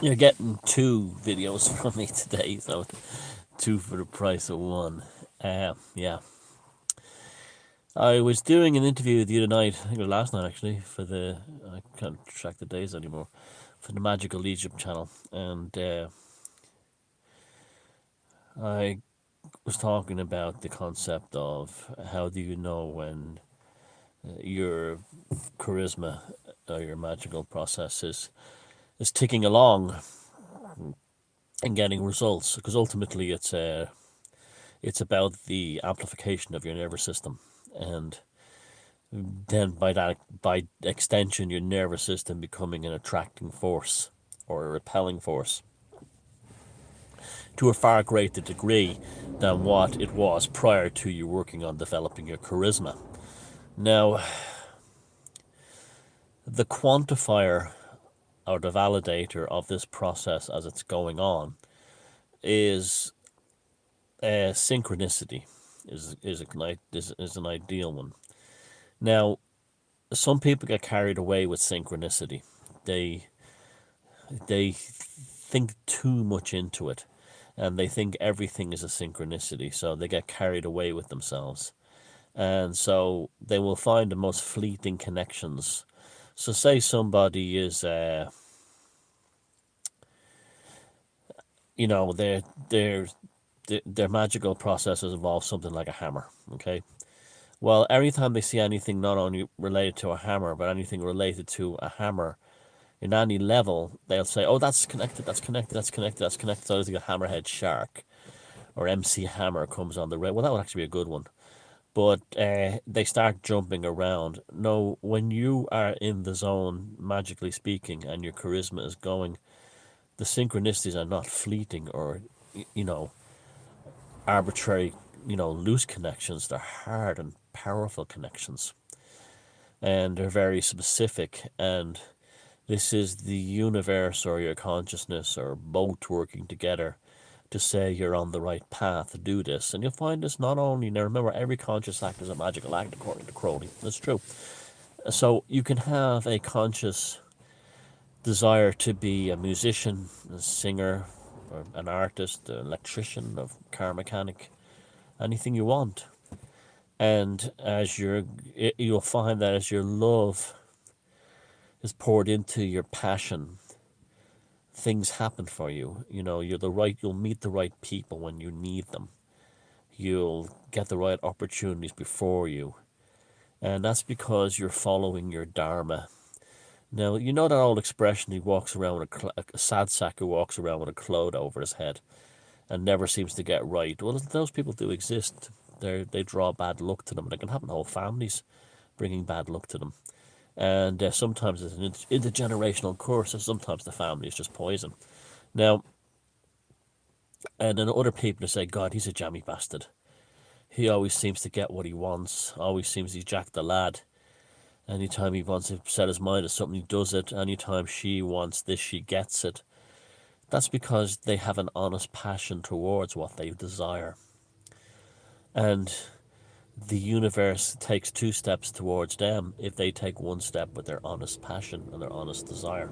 You're getting two videos from me today, so two for the price of one. Yeah. I was doing an interview the other night, I think it was last night actually, I can't track the days anymore, for the Magical Egypt channel. And I was talking about the concept of how do you know when your charisma or your magical process is ticking along and getting results, because ultimately it's about the amplification of your nervous system, and then by extension your nervous system becoming an attracting force or a repelling force to a far greater degree than what it was prior to you working on developing your charisma. Now, the quantifier or the validator of this process as it's going on is synchronicity. Is an ideal one. Now, some people get carried away with synchronicity. They they think too much into it, and they think everything is a synchronicity, so they get carried away with themselves, and so they will find the most fleeting connections. So say somebody is you know their magical processes involve something like a hammer. Okay, well, every time they see anything not only related to a hammer but anything related to a hammer in any level, they'll say, "Oh, that's connected. That's connected. That's connected. That's connected." So there's like a hammerhead shark or MC Hammer comes on the rail. Well, that would actually be a good one. But they start jumping around. No, when you are in the zone, magically speaking, and your charisma is going, the synchronicities are not fleeting or, you know, arbitrary, loose connections. They're hard and powerful connections, and they're very specific. And this is the universe or your consciousness or both working together to say you're on the right path to do this. And you'll find this not only, now remember, every conscious act is a magical act according to Crowley. That's true. So you can have a conscious desire to be a musician, a singer, or an artist, an electrician, a car mechanic, anything you want. And you'll find that as your love is poured into your passion, things happen for you. You'll meet the right people when you need them. You'll get the right opportunities before you. And that's because you're following your dharma. Now, you know that old expression, he walks around with a sad sack who walks around with a cloud over his head and never seems to get right. Well, those people do exist. They draw bad luck to them. And it can happen to whole families bringing bad luck to them. And sometimes it's an intergenerational curse, and sometimes the family is just poison. Now, and then other people say, God, he's a jammy bastard. He always seems to get what he wants. Always seems he's Jack the lad. Anytime he wants to set his mind to something, he does it. Anytime she wants this, she gets it. That's because they have an honest passion towards what they desire. And the universe takes two steps towards them if they take one step with their honest passion and their honest desire.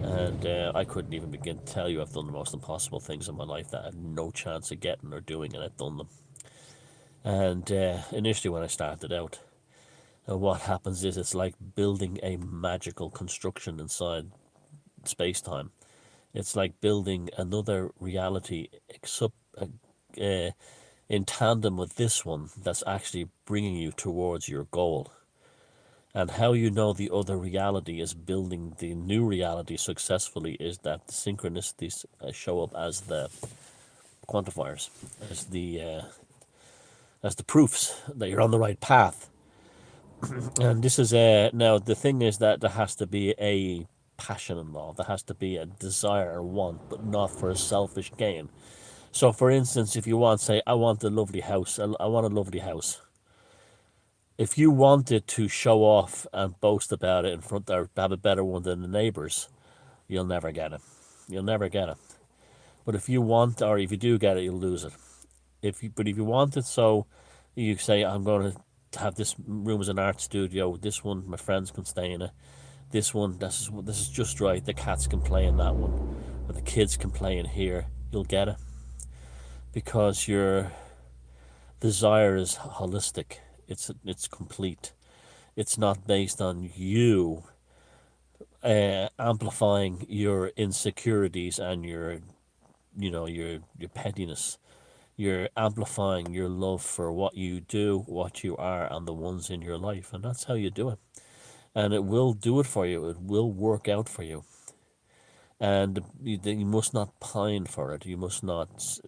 And I couldn't even begin to tell you I've done the most impossible things in my life that I had no chance of getting or doing, and I've done them. And initially when I started out, what happens is it's like building a magical construction inside space-time. It's like building another reality in tandem with this one that's actually bringing you towards your goal. And how you know the other reality is building the new reality successfully is that the synchronicities show up as the quantifiers, as the proofs that you're on the right path. And this is now the thing is that there has to be a passion involved. There has to be a desire or want, but not for a selfish gain. So, for instance, if you want, say, I want a lovely house, I want a lovely house. If you wanted to show off and boast about it in front or have a better one than the neighbors, you'll never get it. You'll never get it. But if you want, or if you do get it, you'll lose it. But if you want it, so you say, I'm going to have this room as an art studio. This one, my friends can stay in it. this is just right. The cats can play in that one, or the kids can play in here. You'll get it because your desire is holistic. It's complete. It's not based on you amplifying your insecurities and your pettiness. You're amplifying your love for what you do, what you are, and the ones in your life, and that's how you do it. And it will do it for you. It will work out for you. And you must not pine for it. You must not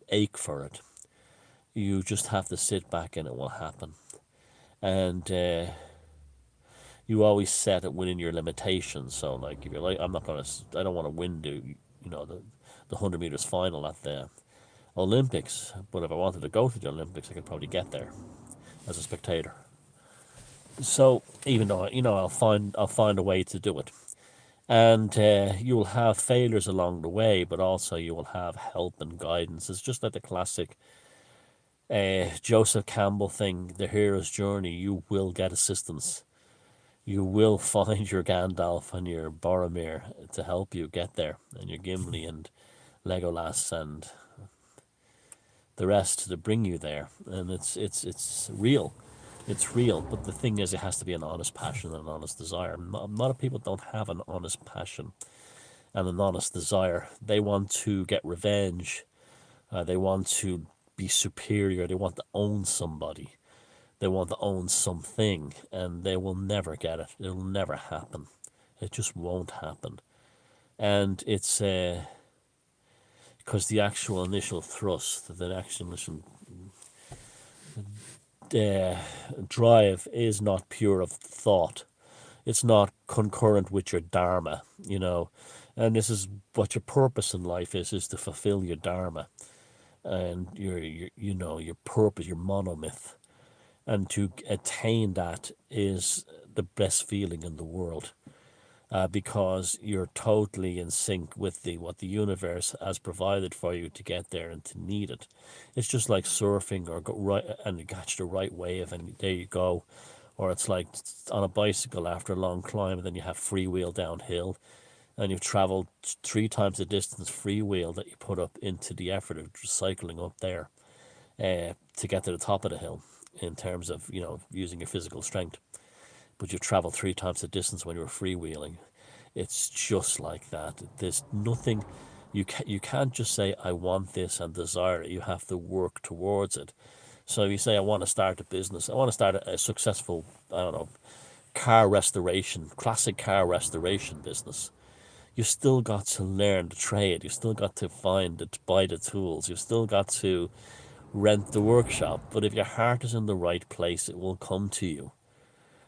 ache for it. You just have to sit back and it will happen. And you always set it within your limitations. So, like, if you're like, I don't want to win the 100 meters final at the Olympics, but if I wanted to go to the Olympics, I could probably get there as a spectator. So, even though I'll find a way to do it, and you will have failures along the way, but also you will have help and guidance. It's just like the classic Joseph Campbell thing, the hero's journey. You will get assistance. You will find your Gandalf and your Boromir to help you get there, and your Gimli and Legolas and the rest to bring you there. And it's real. It's real, but the thing is, it has to be an honest passion and an honest desire. A lot of people don't have an honest passion and an honest desire. They want to get revenge. They want to be superior. They want to own somebody. They want to own something, and they will never get it. It will never happen. It just won't happen. And it's because the actual initial thrust, the actual initial drive is not pure of thought. It's not concurrent with your dharma. And this is what your purpose in life is to fulfill your dharma and your purpose, your monomyth. And to attain that is the best feeling in the world. Because you're totally in sync with what the universe has provided for you to get there and to need it. It's just like surfing or go right and you catch the right wave and there you go. Or it's like on a bicycle after a long climb and then you have freewheel downhill and you've traveled 3 times the distance freewheel that you put up into the effort of cycling up there to get to the top of the hill in terms of using your physical strength. But you've traveled 3 times the distance when you were freewheeling. It's just like that. There's nothing, you can't just say, I want this and desire it. You have to work towards it. So you say, I want to start a business. I want to start a successful, I don't know, classic car restoration business. You've still got to learn the trade. You've still got to buy the tools. You've still got to rent the workshop. But if your heart is in the right place, it will come to you.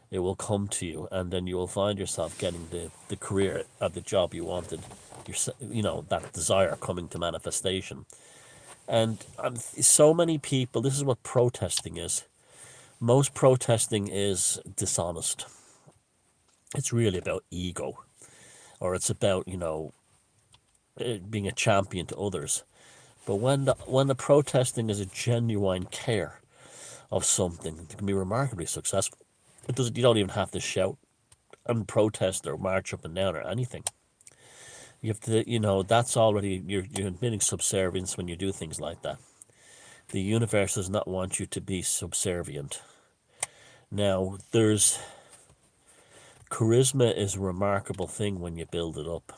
It will come to you, and then you will find yourself getting the career at the job you wanted. That desire coming to manifestation. And so many people, this is what protesting is. Most protesting is dishonest. It's really about ego, or it's about being a champion to others. But when the protesting is a genuine care of something, it can be remarkably successful. You don't even have to shout and protest or march up and down or anything. You have to, that's already, you're admitting subservience when you do things like that. The universe does not want you to be subservient. Now, charisma is a remarkable thing when you build it up.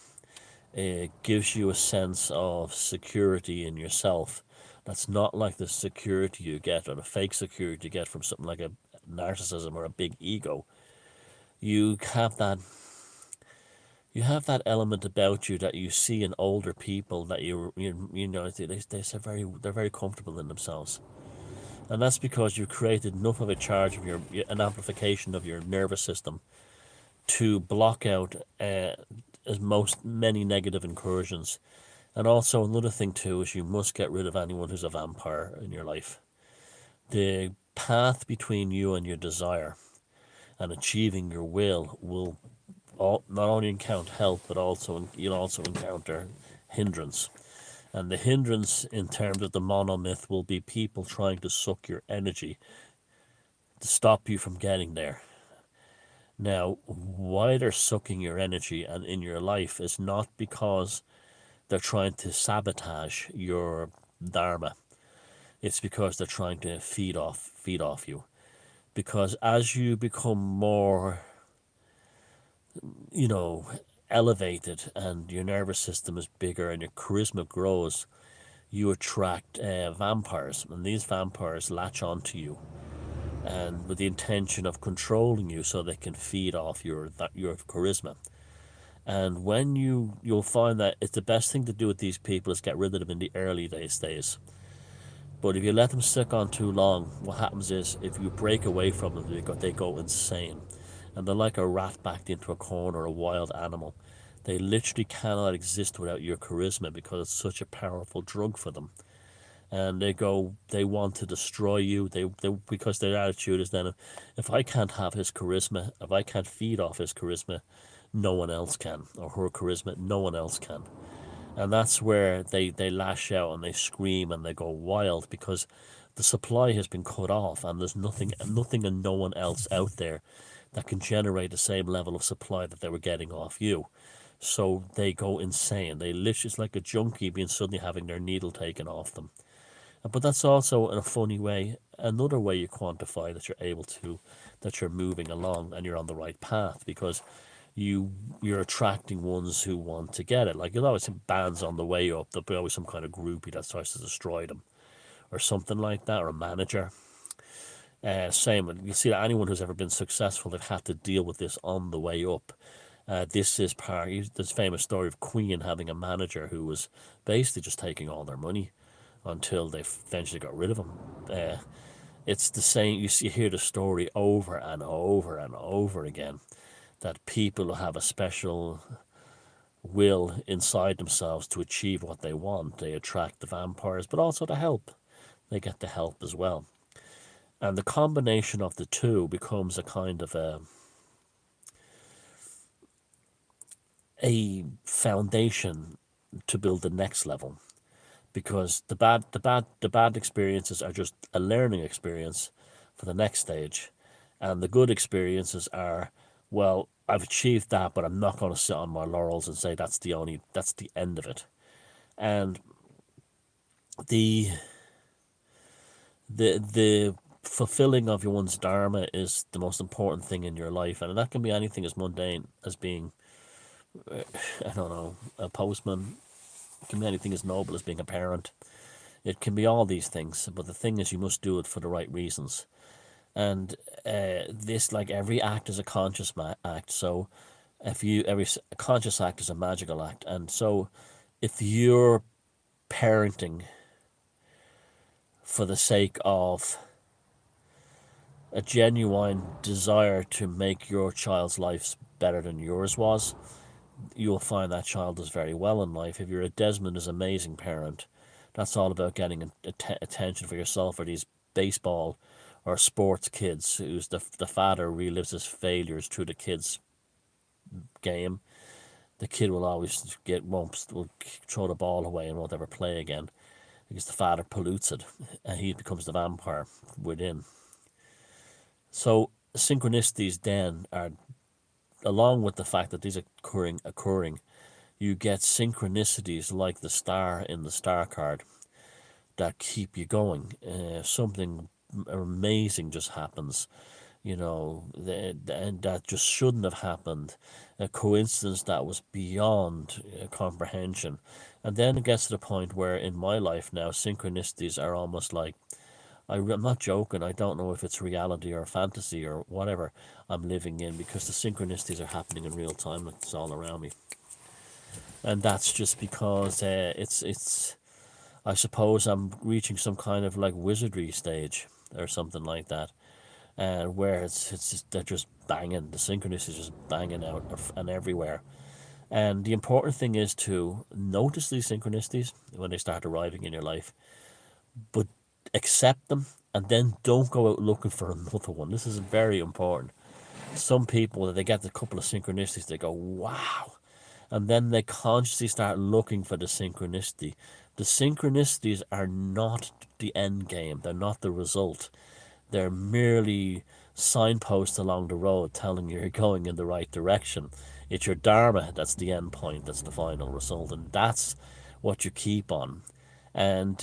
It gives you a sense of security in yourself. That's not like the security you get or the fake security you get from something like a narcissism or a big ego. You have that element about you that you see in older people that they're very comfortable in themselves, and that's because you've created enough of a charge of an amplification of your nervous system to block out many negative incursions. And also another thing too is you must get rid of anyone who's a vampire in your life. The path between you and your desire and achieving your will not only encounter help, but you'll also encounter hindrance. And the hindrance in terms of the monomyth will be people trying to suck your energy to stop you from getting there. Now, why they're sucking your energy and in your life is not because they're trying to sabotage your dharma. It's because they're trying to feed off you. Because as you become more, you know, elevated and your nervous system is bigger and your charisma grows, you attract vampires, and these vampires latch onto you and with the intention of controlling you so they can feed off your charisma. And when you'll find that it's the best thing to do with these people is get rid of them in the early days. But if you let them stick on too long, what happens is if you break away from them, they go insane. And they're like a rat backed into a corner, a wild animal. They literally cannot exist without your charisma because it's such a powerful drug for them. And they want to destroy you. Because their attitude is then, if I can't have his charisma, if I can't feed off his charisma, no one else can. Or her charisma, no one else can. And that's where they lash out and they scream and they go wild because the supply has been cut off and there's nothing and no one else out there that can generate the same level of supply that they were getting off you. So they go insane. They literally, it's like a junkie being suddenly having their needle taken off them. But that's also, in a funny way, another way you quantify that that you're moving along and you're on the right path because you're attracting ones who want to get it. Like you'll always see bands on the way up. There'll be always some kind of groupie that tries to destroy them, or something like that, or a manager. Same, you see that anyone who's ever been successful, they've had to deal with this on the way up. This is part. This famous story of Queen having a manager who was basically just taking all their money until they eventually got rid of him. It's the same. You hear the story over and over and over again that people have a special will inside themselves to achieve what they want. They attract the vampires, but also the help. They get the help as well. And the combination of the two becomes a kind of a foundation to build the next level. Because the bad experiences are just a learning experience for the next stage. And the good experiences are, well, I've achieved that, but I'm not going to sit on my laurels and say that's the end of it. And the the fulfilling of your one's dharma is the most important thing in your life, and that can be anything as mundane as being, I don't know, a postman. It can be anything as noble as being a parent. It can be all these things, but the thing is, you must do it for the right reasons. And this, like every act, is a conscious act. So, if you every conscious act is a magical act, and so if you're parenting for the sake of a genuine desire to make your child's life better than yours was, you'll find that child does very well in life. If you're a Desmond is amazing parent, that's all about getting attention for yourself, or these baseball or sports kids who's the father relives his failures through the kid's game. The kid will always will throw the ball away and won't ever play again because the father pollutes it and he becomes the vampire within. So synchronicities then are, along with the fact that these are occurring, you get synchronicities like the star in the star card that keep you going. Something amazing just happens, and that just shouldn't have happened. A coincidence that was beyond comprehension. And then it gets to the point where in my life now, synchronicities are almost like, I'm not joking. I don't know if it's reality or fantasy or whatever I'm living in because the synchronicities are happening in real time. It's all around me, and that's just because it's. I suppose I'm reaching some kind of like wizardry stage or something like that, where it's just, they're just banging. The synchronicities just banging out and everywhere. And the important thing is to notice these synchronicities when they start arriving in your life, but accept them and then don't go out looking for another one. This is very important. Some people, they get a couple of synchronicities, they go, wow. And then they consciously start looking for the synchronicity. The synchronicities are not the end game, they're not the result. They're merely signposts along the road telling you you're going in the right direction. It's your dharma that's the end point, that's the final result, and that's what you keep on. And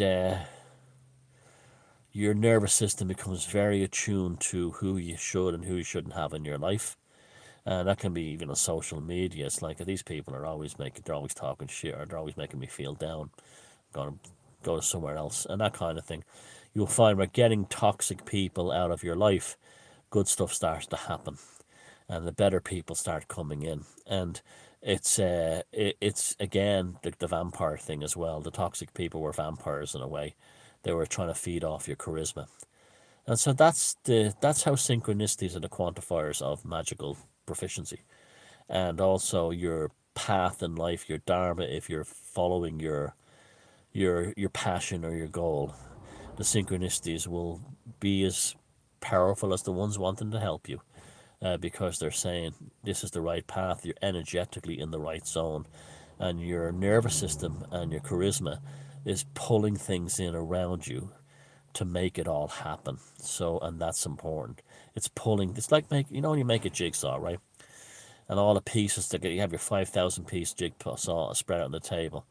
your nervous system becomes very attuned to who you should and who you shouldn't have in your life. And that can be even on social media. It's like these people are always they're always talking shit, or they're always making me feel down. Gonna go to somewhere else, and that kind of thing. You'll find by getting toxic people out of your life, good stuff starts to happen, and the better people start coming in. And it's again the vampire thing as well. The toxic people were vampires in a way. They were trying to feed off your charisma. And so that's how synchronicities are the quantifiers of magical proficiency. And also your path in life, your dharma, if you're following your passion or your goal, the synchronicities will be as powerful as the ones wanting to help you, because they're saying this is the right path, you're energetically in the right zone, and your nervous system and your charisma is pulling things in around you to make it all happen. So, and that's important. It's pulling. It's like when you make a jigsaw, right? And all the pieces that you have your 5,000 piece jigsaw spread out on the table.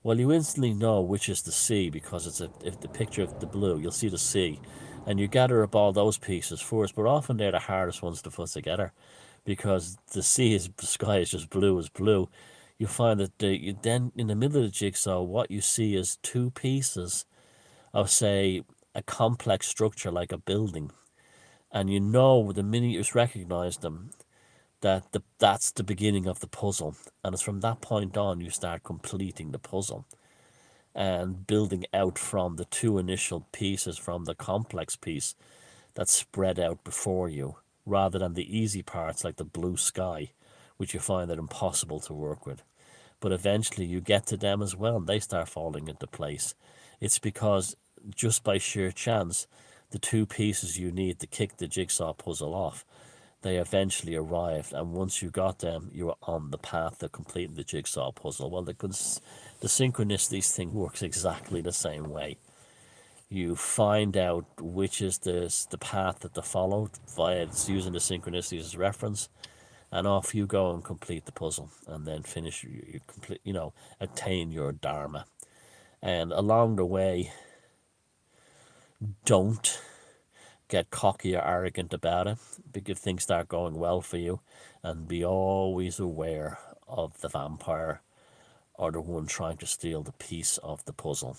Well, you instantly know which is the sea because if the picture of the blue, you'll see the sea, and you gather up all those pieces first. But often they're the hardest ones to put together, because the sky is just blue as blue. You find that you then in the middle of the jigsaw, what you see is two pieces of, say, a complex structure like a building, and you know the minute you recognize them that that's the beginning of the puzzle, and it's from that point on you start completing the puzzle and building out from the two initial pieces from the complex piece that's spread out before you, rather than the easy parts like the blue sky, which you find are impossible to work with. But eventually you get to them as well, and they start falling into place. It's because just by sheer chance, the two pieces you need to kick the jigsaw puzzle off, they eventually arrived, and once you got them, you were on the path to completing the jigsaw puzzle. Well, the synchronicities thing works exactly the same way. You find out which is the path that to follow via using the synchronicities as reference, and off you go and complete the puzzle, and then finish you complete, attain your dharma. And along the way, don't get cocky or arrogant about it, because things start going well for you, and be always aware of the vampire or the one trying to steal the piece of the puzzle,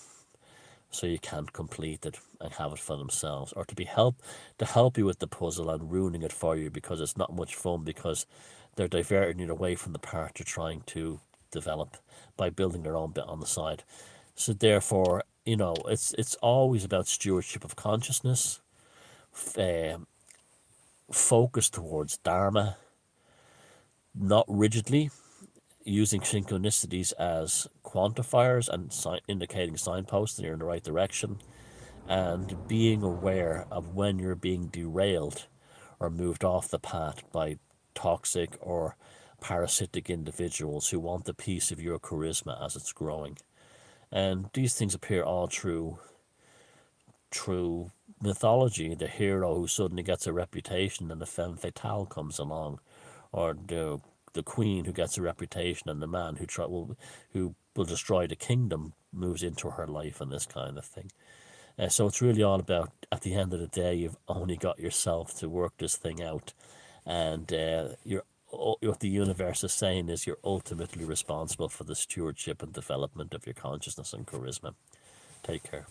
so you can't complete it and have it for themselves, or to help you with the puzzle and ruining it for you, because it's not much fun, because they're diverting you away from the part you're trying to develop by building their own bit on the side. So therefore, it's always about stewardship of consciousness, focus towards dharma, not rigidly, using synchronicities as quantifiers and indicating signposts that you're in the right direction, and being aware of when you're being derailed or moved off the path by toxic or parasitic individuals who want a piece of your charisma as it's growing. And these things appear all through mythology. The hero who suddenly gets a reputation and the femme fatale comes along, or the queen who gets a reputation and the man who will destroy the kingdom moves into her life, and this kind of thing. So it's really all about, at the end of the day, you've only got yourself to work this thing out, and what the universe is saying is you're ultimately responsible for the stewardship and development of your consciousness and charisma. Take care.